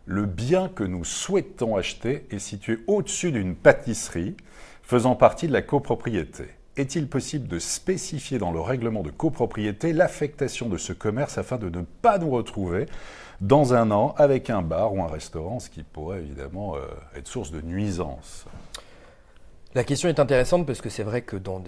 Le bien que nous souhaitons acheter est situé au-dessus d'une pâtisserie faisant partie de la copropriété. Est-il possible de spécifier dans le règlement de copropriété l'affectation de ce commerce afin de ne pas nous retrouver dans un an avec un bar ou un restaurant, ce qui pourrait évidemment être source de nuisances? La question est intéressante parce que c'est vrai que dans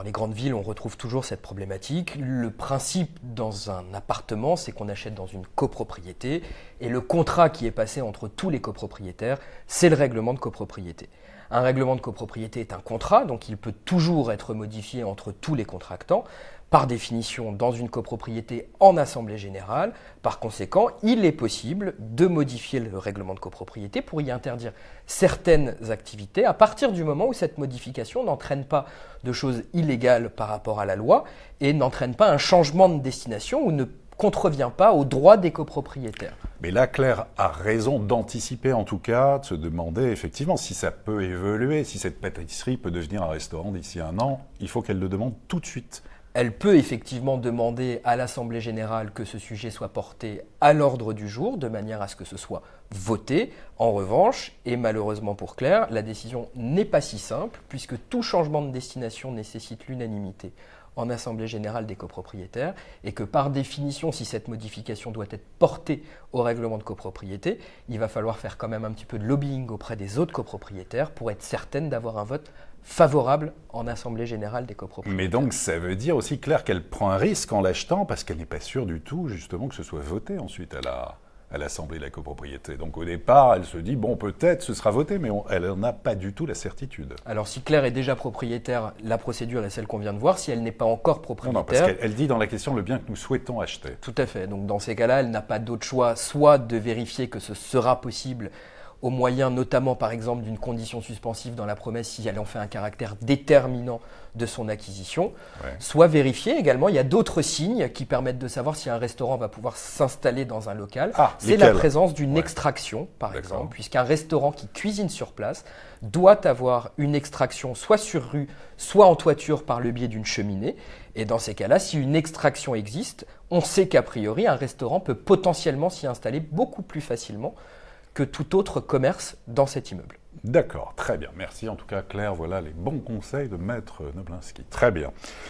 les grandes villes, on retrouve toujours cette problématique. Le principe dans un appartement, c'est qu'on achète dans une copropriété et le contrat qui est passé entre tous les copropriétaires, c'est le règlement de copropriété. Un règlement de copropriété est un contrat, donc il peut toujours être modifié entre tous les contractants. Par définition, dans une copropriété en assemblée générale, par conséquent, il est possible de modifier le règlement de copropriété pour y interdire certaines activités à partir du moment où cette modification n'entraîne pas de choses illégales par rapport à la loi et n'entraîne pas un changement de destination ou ne contrevient pas aux droits des copropriétaires. Mais là, Claire a raison d'anticiper, en tout cas, de se demander effectivement si ça peut évoluer, si cette pâtisserie peut devenir un restaurant d'ici un an. Il faut qu'elle le demande tout de suite. Elle peut effectivement demander à l'Assemblée générale que ce sujet soit porté à l'ordre du jour, de manière à ce que ce soit voté. En revanche, et malheureusement pour Claire, la décision n'est pas si simple, puisque tout changement de destination nécessite l'unanimité en Assemblée générale des copropriétaires, et que par définition, si cette modification doit être portée au règlement de copropriété, il va falloir faire quand même un petit peu de lobbying auprès des autres copropriétaires pour être certaine d'avoir un vote favorable en Assemblée générale des copropriétaires. Mais donc, ça veut dire aussi, Claire, qu'elle prend un risque en l'achetant parce qu'elle n'est pas sûre du tout, justement, que ce soit voté ensuite à l'Assemblée de la copropriété. Donc, au départ, elle se dit, bon, peut-être ce sera voté, mais elle n'en a pas du tout la certitude. Alors, si Claire est déjà propriétaire, la procédure est celle qu'on vient de voir. Si elle n'est pas encore propriétaire... Non, parce qu'elle dit dans la question le bien que nous souhaitons acheter. Tout à fait. Donc, dans ces cas-là, elle n'a pas d'autre choix, soit de vérifier que ce sera possible au moyen notamment par exemple d'une condition suspensive dans la promesse si elle en fait un caractère déterminant de son acquisition, soit vérifier également, il y a d'autres signes qui permettent de savoir si un restaurant va pouvoir s'installer dans un local. C'est la présence d'une extraction par exemple, puisqu'un restaurant qui cuisine sur place doit avoir une extraction soit sur rue, soit en toiture par le biais d'une cheminée. Et dans ces cas-là, si une extraction existe, on sait qu'a priori un restaurant peut potentiellement s'y installer beaucoup plus facilement que tout autre commerce dans cet immeuble. D'accord, très bien. Merci en tout cas Claire, voilà les bons conseils de Maître Noblinski. Très bien.